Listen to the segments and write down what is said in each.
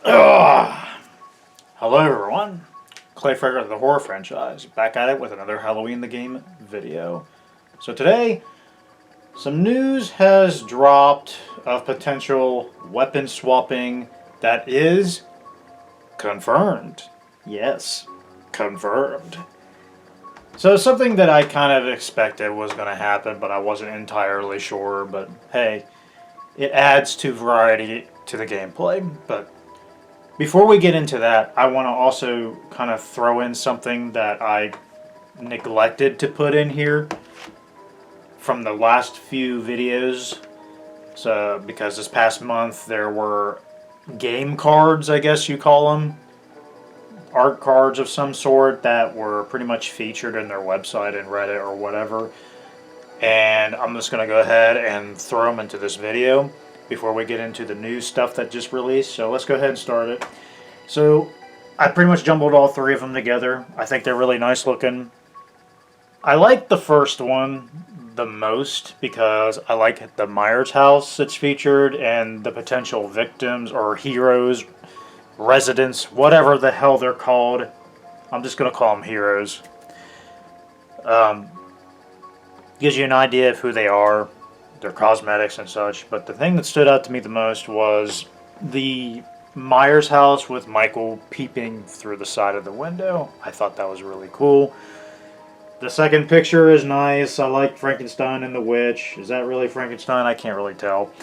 Ugh. Hello everyone, Clay Frager of the horror franchise, back at it with another Halloween the Game video. So today, some news has dropped of potential weapon swapping that is confirmed. Yes, confirmed. So something that I kind of expected was going to happen, but I wasn't entirely sure, but hey, it adds to variety to the gameplay. But before we get into that, I want to also kind of throw in something that I neglected to put in here from the last few videos. So, because this past month there were game cards, I guess you call them, art cards of some sort that were pretty much featured in their website and Reddit or whatever. And I'm just going to go ahead and throw them into this video before we get into the new stuff that just released. So let's go ahead and start it. So I pretty much jumbled all three of them together. I think they're really nice looking. I like the first one the most because I like the Myers house that's featured and the potential victims or heroes, residents, whatever the hell they're called. I'm just going to call them heroes. Gives you an idea of who they are, their cosmetics and such. But the thing that stood out to me the most was the Myers house with Michael peeping through the side of the window. I thought that was really cool. The second picture is nice. I like Frankenstein and the witch. Is that really Frankenstein? I can't really tell.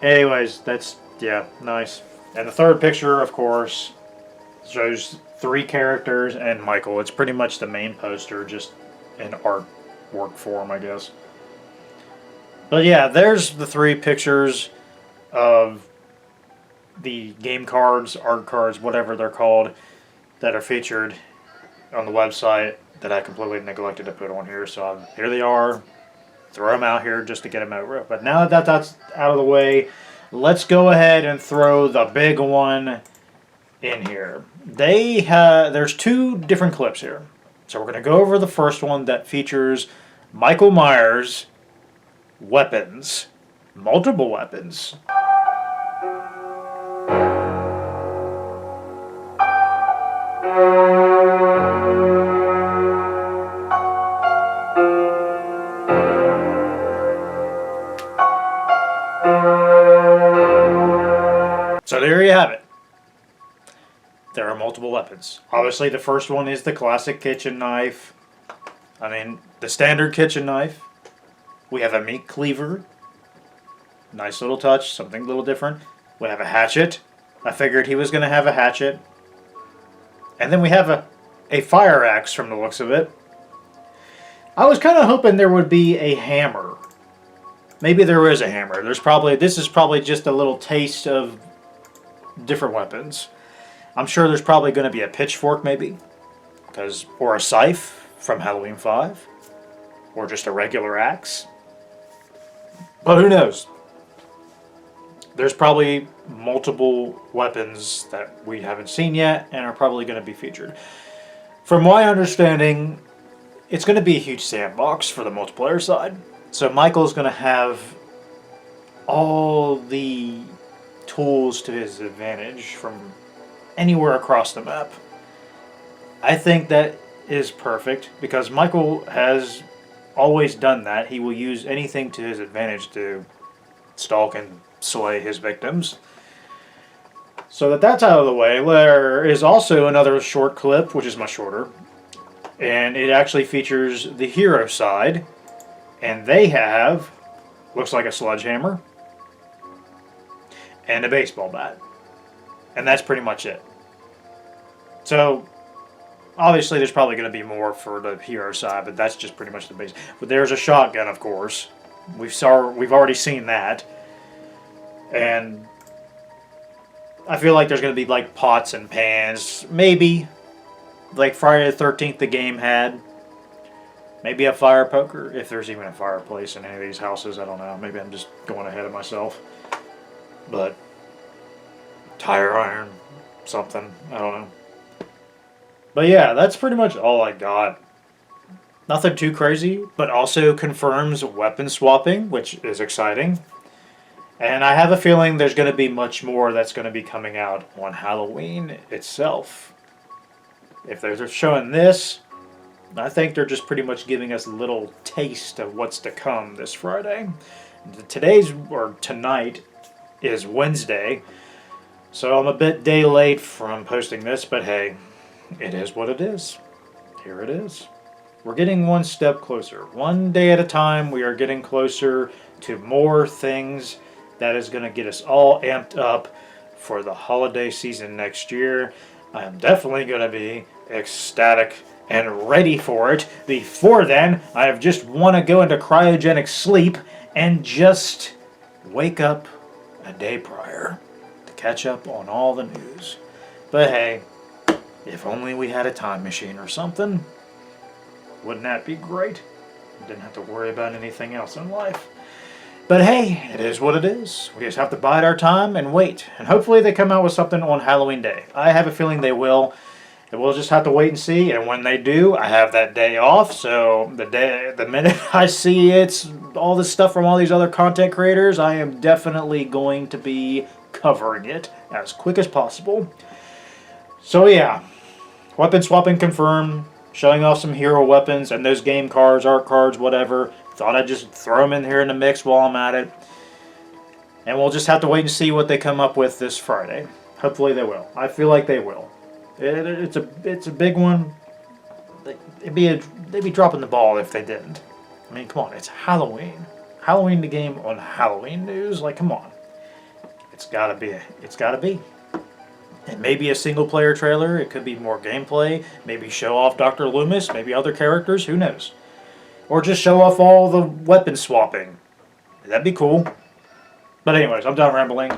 Anyways, that's, yeah, nice. And the third picture, of course, shows three characters and Michael. It's pretty much the main poster, just in artwork form, I guess. But yeah, there's the three pictures of the game cards, art cards, whatever they're called, that are featured on the website that I completely neglected to put on here. So here they are. Throw them out here just to get them out. But now that that's out of the way, let's go ahead and throw the big one in here. There's two different clips here. So we're going to go over the first one that features Michael Myers' weapons. Multiple weapons. So there you have it. There are multiple weapons. Obviously the first one is the classic kitchen knife. I mean, the standard kitchen knife. We have a meat cleaver. Nice little touch, something a little different. We have a hatchet. I figured he was going to have a hatchet. And then we have a fire axe from the looks of it. I was kind of hoping there would be a hammer. Maybe there is a hammer. This is probably just a little taste of different weapons. I'm sure there's probably going to be a pitchfork maybe. Or a scythe from Halloween 5. Or just a regular axe. But who knows? There's probably multiple weapons that we haven't seen yet and are probably going to be featured. From my understanding, it's going to be a huge sandbox for the multiplayer side. So Michael's going to have all the tools to his advantage from anywhere across the map. I think that is perfect because Michael has always done that. He will use anything to his advantage to stalk and slay his victims. So that's out of the way. There is also another short clip, which is much shorter, and it actually features the hero side, and they have, looks like a sledgehammer and a baseball bat, and that's pretty much it. So obviously there's probably going to be more for the hero side, but that's just pretty much the base. But there's a shotgun, of course. We've already seen that. And I feel like there's going to be like pots and pans. Maybe like Friday the 13th the game had. Maybe a fire poker, if there's even a fireplace in any of these houses. I don't know. Maybe I'm just going ahead of myself. But tire iron, something. I don't know. But yeah, that's pretty much all I got. Nothing too crazy, but also confirms weapon swapping, which is exciting. And I have a feeling there's going to be much more that's going to be coming out on Halloween itself. If they're showing this, I think they're just pretty much giving us a little taste of what's to come this Friday. Tonight is Wednesday, so I'm a bit day late from posting this, but hey, it is what it is. Here it is. We're getting one step closer. One day at a time, we are getting closer to more things that is going to get us all amped up for the holiday season next year. I am definitely going to be ecstatic and ready for it. Before then, I just want to go into cryogenic sleep and just wake up a day prior to catch up on all the news. But hey, if only we had a time machine or something. Wouldn't that be great? Didn't have to worry about anything else in life. But hey, it is what it is. We just have to bide our time and wait. And hopefully they come out with something on Halloween Day. I have a feeling they will. And we'll just have to wait and see. And when they do, I have that day off. So the minute I see it's all this stuff from all these other content creators, I am definitely going to be covering it as quick as possible. So yeah, weapon swapping confirmed. Showing off some hero weapons and those game cards, art cards, whatever. Thought I'd just throw them in here in the mix while I'm at it. And we'll just have to wait and see what they come up with this Friday. Hopefully they will. I feel like they will. It's a big one. They'd be dropping the ball if they didn't. I mean, come on, it's Halloween. Halloween the game on Halloween news. Like, come on. It's gotta be. It's gotta be. It may be a single player trailer, it could be more gameplay, maybe show off Dr. Loomis, maybe other characters, who knows. Or just show off all the weapon swapping. That'd be cool. But anyways, I'm done rambling.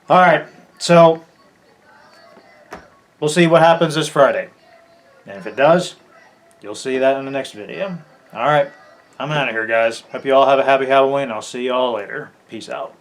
Alright, so we'll see what happens this Friday. And if it does, you'll see that in the next video. Alright, I'm out of here guys. Hope you all have a happy Halloween. I'll see you all later. Peace out.